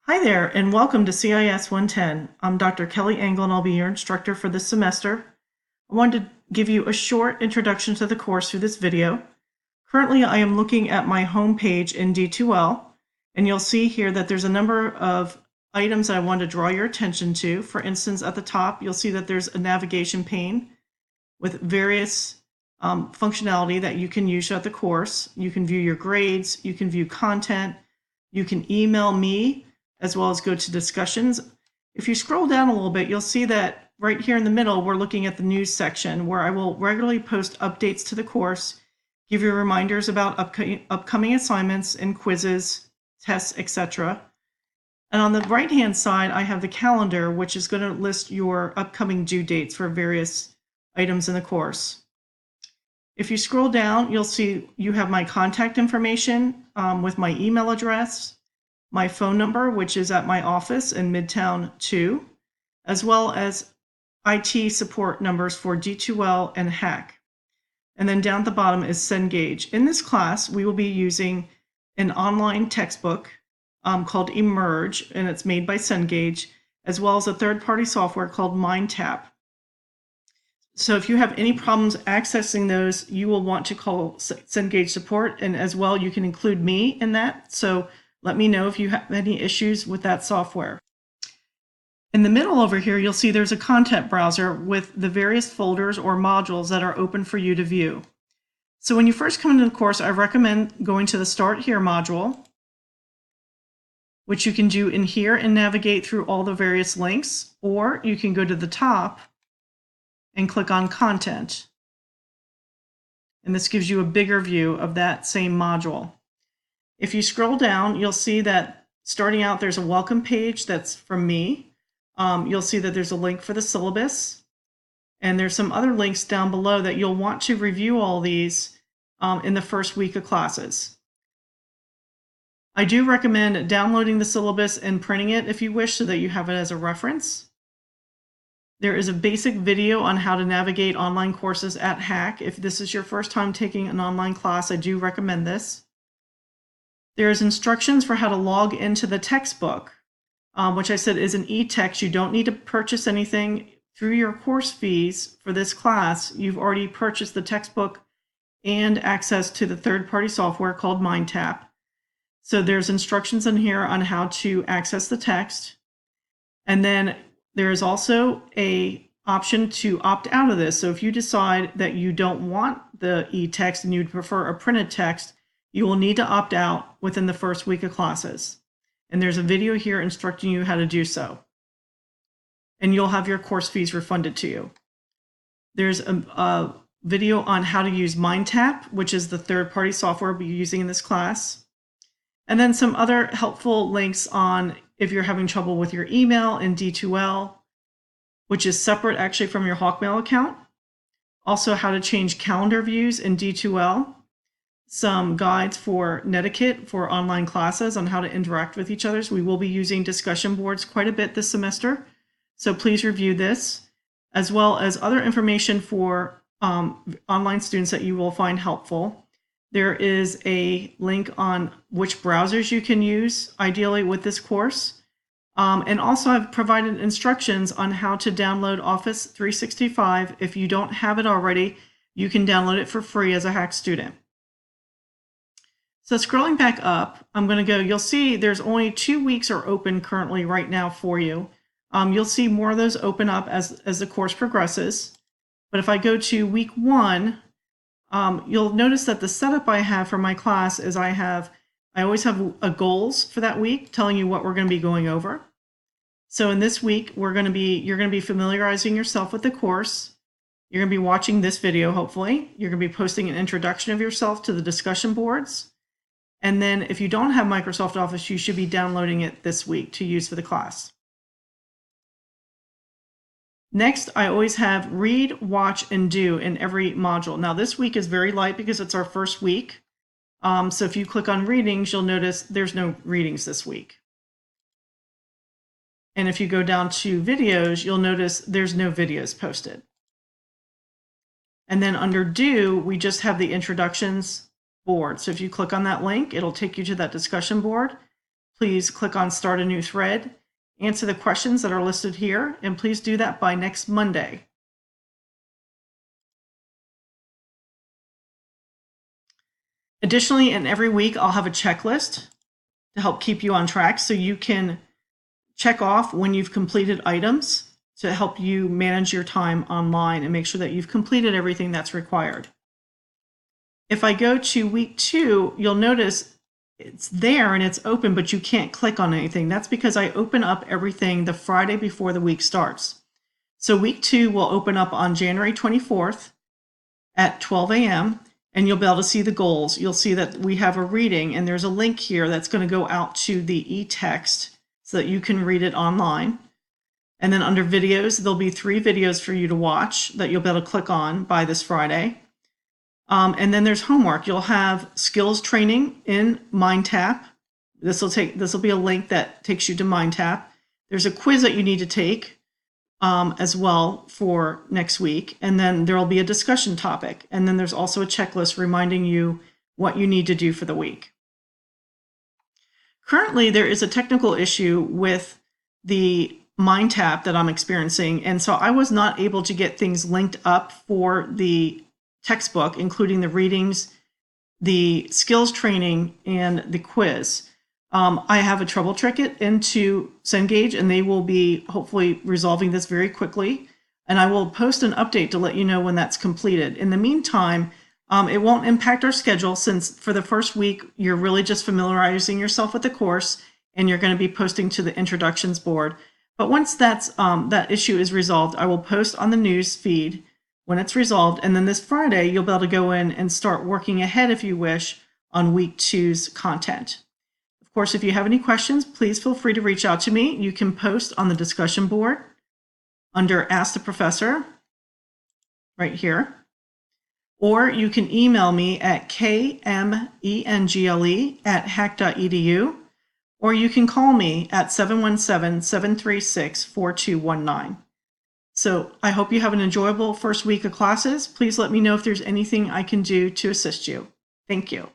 Hi there, and welcome to CIS 110. I'm Dr. Kelly Engel, and I'll be your instructor for this semester. I wanted to give you a short introduction to the course through this video. Currently, I am looking at my home page in D2L, and you'll see here that there's a number of items I want to draw your attention to. For instance, at the top, you'll see that there's a navigation pane with various functionality that you can use throughout the course. You can view your grades, you can view content, you can email me, as well as go to discussions. If you scroll down a little bit, you'll see that right here in the middle, we're looking at the news section where I will regularly post updates to the course, give you reminders about upcoming assignments and quizzes, tests, etc. And on the right-hand side, I have the calendar, which is going to list your upcoming due dates for various items in the course. If you scroll down, you'll see you have my contact information with my email address, my phone number, which is at my office in Midtown 2, as well as IT support numbers for D2L and HACC. And then down at the bottom is Cengage. In this class, we will be using an online textbook called Emerge, and it's made by Cengage, as well as a third-party software called MindTap. So if you have any problems accessing those, you will want to call Cengage support, and as well, you can include me in that. So let me know if you have any issues with that software. In the middle over here, you'll see there's a content browser with the various folders or modules that are open for you to view. So when you first come into the course, I recommend going to the Start Here module, which you can do in here and navigate through all the various links, or you can go to the top and click on Content. And this gives you a bigger view of that same module. If you scroll down, you'll see that starting out, there's a welcome page that's from me. You'll see that there's a link for the syllabus, and there's some other links down below that you'll want to review all these in the first week of classes. I do recommend downloading the syllabus and printing it if you wish so that you have it as a reference. There is a basic video on how to navigate online courses at HACC. If this is your first time taking an online class, I do recommend this. There's instructions for how to log into the textbook, which I said is an e-text. You don't need to purchase anything through your course fees for this class. You've already purchased the textbook and access to the third-party software called MindTap. So there's instructions in here on how to access the text. And then there is also an option to opt out of this. So if you decide that you don't want the e-text and you'd prefer a printed text, you will need to opt out within the first week of classes. And there's a video here instructing you how to do so. And you'll have your course fees refunded to you. There's a video on how to use MindTap, which is the third-party software we'll be using in this class. And then some other helpful links on if you're having trouble with your email in D2L, which is separate actually from your Hawkmail account. Also how to change calendar views in D2L. Some guides for netiquette for online classes on how to interact with each other. We will be using discussion boards quite a bit this semester, so please review this, as well as other information for online students that you will find helpful. There is a link on which browsers you can use, ideally with this course. And also I've provided instructions on how to download Office 365. If you don't have it already, you can download it for free as a HACC student. So scrolling back up, I'm going to go, you'll see there's only 2 weeks are open currently right now for you. You'll see more of those open up as the course progresses. But if I go to week 1, you'll notice that the setup I have for my class is I always have a goals for that week telling you what we're going to be going over. So in this week, you're going to be familiarizing yourself with the course. You're going to be watching this video, hopefully. You're going to be posting an introduction of yourself to the discussion boards. And then if you don't have Microsoft Office, you should be downloading it this week to use for the class. Next, I always have read, watch, and do in every module. Now this week is very light because it's our first week. So if you click on readings, you'll notice there's no readings this week. And if you go down to videos, you'll notice there's no videos posted. And then under do, we just have the introductions board. So if you click on that link, it'll take you to that discussion board. please click on Start a New Thread, answer the questions that are listed here, and please do that by next Monday. Additionally, in every week, I'll have a checklist to help keep you on track so you can check off when you've completed items to help you manage your time online and make sure that you've completed everything that's required. If I go to week 2, you'll notice it's there and it's open, but you can't click on anything. That's because I open up everything the Friday before the week starts. So week 2 will open up on January 24th at 12 a.m. and you'll be able to see the goals. You'll see that we have a reading and there's a link here that's going to go out to the e-text so that you can read it online. And then under videos, there'll be 3 videos for you to watch that you'll be able to click on by this Friday. And then there's homework. You'll have skills training in MindTap. This will be a link that takes you to MindTap. There's a quiz that you need to take as well for next week. And then there will be a discussion topic. And then there's also a checklist reminding you what you need to do for the week. Currently, there is a technical issue with the MindTap that I'm experiencing. And so I was not able to get things linked up for the textbook, including the readings, the skills training, and the quiz. I have a trouble ticket into Cengage, and they will be hopefully resolving this very quickly. And I will post an update to let you know when that's completed. In the meantime, it won't impact our schedule since for the first week, you're really just familiarizing yourself with the course, and you're going to be posting to the introductions board. But once that issue is resolved, I will post on the news feed when it's resolved. And then this Friday, you'll be able to go in and start working ahead, if you wish, on week 2's content. Of course, if you have any questions, please feel free to reach out to me. You can post on the discussion board under Ask the Professor right here. Or you can email me at kmengle@hack.edu. Or you can call me at 717-736-4219. So I hope you have an enjoyable first week of classes. Please let me know if there's anything I can do to assist you. Thank you.